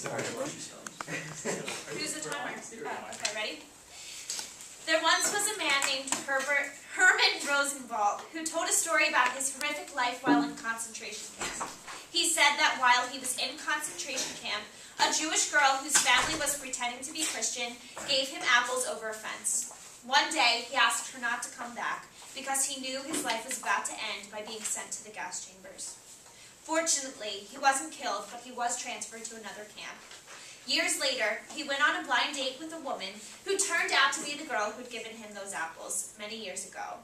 Who's the timer? Oh, okay, ready? There once was a man named Herman Rosenwald who told a story about his horrific life while in concentration camp. He said that while he was in concentration camp, a Jewish girl whose family was pretending to be Christian gave him apples over a fence. One day, he asked her not to come back because he knew his life was about to end by being sent to the gas chambers. Fortunately, he wasn't killed, but he was transferred to another camp. Years later, he went on a blind date with a woman who turned out to be the girl who'd given him those apples many years ago.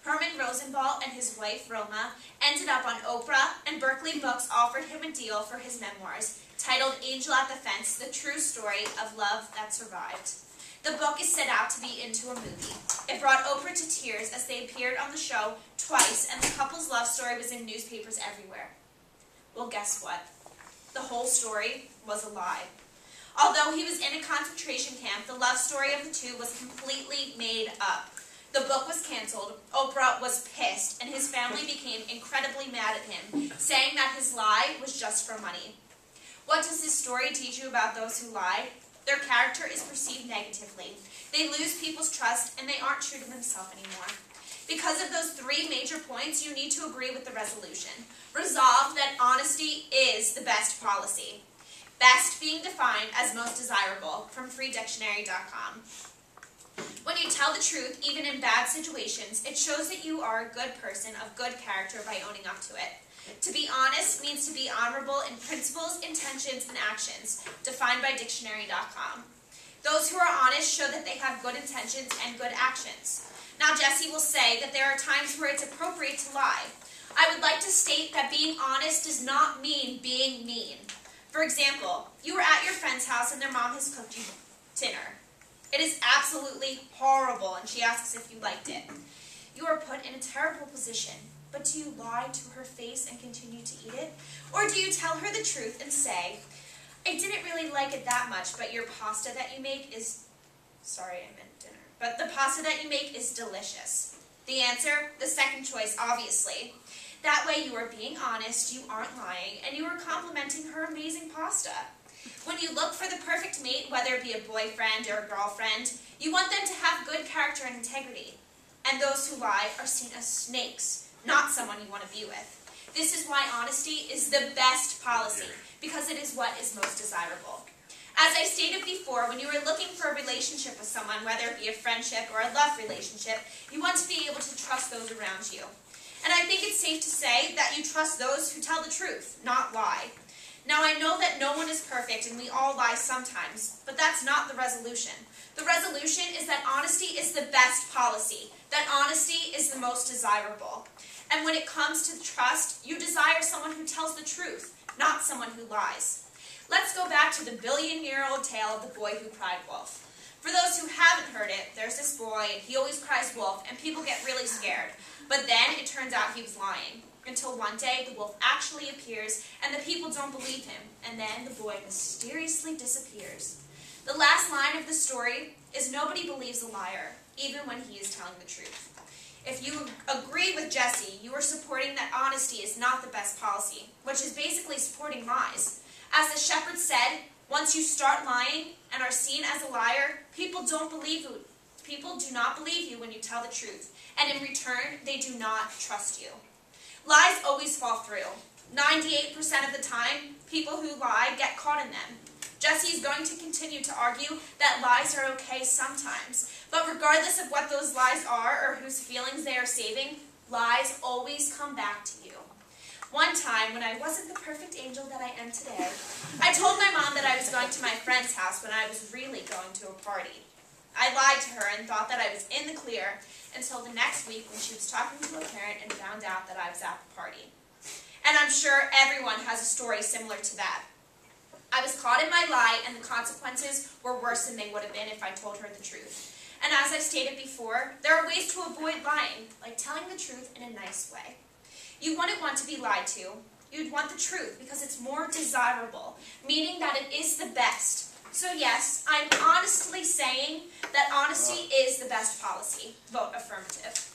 Herman Rosenwald and his wife, Roma, ended up on Oprah, and Berkeley Books offered him a deal for his memoirs, titled Angel at the Fence, The True Story of Love That Survived. The book is set out to be into a movie. It brought Oprah to tears as they appeared on the show twice, and the couple's love story was in newspapers everywhere. Well, guess what? The whole story was a lie. Although he was in a concentration camp, the love story of the two was completely made up. The book was canceled, Oprah was pissed, and his family became incredibly mad at him, saying that his lie was just for money. What does this story teach you about those who lie? Their character is perceived negatively. They lose people's trust, and they aren't true to themselves anymore. Because of those three major points, you need to agree with the resolution. Resolve that honesty is the best policy. Best being defined as most desirable, from freedictionary.com. When you tell the truth, even in bad situations, it shows that you are a good person of good character by owning up to it. To be honest means to be honorable in principles, intentions, and actions, defined by dictionary.com. Those who are honest show that they have good intentions and good actions. Now, Jesse will say that there are times where it's appropriate to lie. I would like to state that being honest does not mean being mean. For example, you were at your friend's house and their mom has cooked you dinner. It is absolutely horrible, and she asks if you liked it. You are put in a terrible position, but do you lie to her face and continue to eat it? Or do you tell her the truth and say, I didn't really like it that much, but your pasta that you make is... Sorry, I meant dinner. But the pasta that you make is delicious. The answer? The second choice, obviously. That way you are being honest, you aren't lying, and you are complimenting her amazing pasta. When you look for the perfect mate, whether it be a boyfriend or a girlfriend, you want them to have good character and integrity. And those who lie are seen as snakes, not someone you want to be with. This is why honesty is the best policy, because it is what is most desirable. As I stated before, when you are looking for a relationship with someone, whether it be a friendship or a love relationship, you want to be able to trust those around you. And I think it's safe to say that you trust those who tell the truth, not lie. Now, I know that no one is perfect and we all lie sometimes, but that's not the resolution. The resolution is that honesty is the best policy, that honesty is the most desirable. And when it comes to trust, you desire someone who tells the truth, not someone who lies. Let's go back to the billion-year-old tale of the boy who cried wolf. For those who haven't heard it, there's this boy, and he always cries wolf, and people get really scared. But then it turns out he was lying. Until one day, the wolf actually appears, and the people don't believe him, and then the boy mysteriously disappears. The last line of the story is nobody believes a liar, even when he is telling the truth. If you agree with Jesse, you are supporting that honesty is not the best policy, which is basically supporting lies. As the shepherd said, once you start lying and are seen as a liar, people don't believe you. People do not believe you when you tell the truth, and in return, they do not trust you. Lies always fall through. 98% of the time, people who lie get caught in them. Jesse is going to continue to argue that lies are okay sometimes, but regardless of what those lies are or whose feelings they are saving, lies always come back to you. One time, when I wasn't the perfect angel that I am today, I told my mom that I was going to my friend's house when I was really going to a party. I lied to her and thought that I was in the clear until the next week when she was talking to a parent and found out that I was at the party. And I'm sure everyone has a story similar to that. I was caught in my lie, and the consequences were worse than they would have been if I told her the truth. And as I stated before, there are ways to avoid lying, like telling the truth in a nice way. You wouldn't want to be lied to. You'd want the truth because it's more desirable, meaning that it is the best. So yes, I'm honestly saying that honesty is the best policy. Vote affirmative.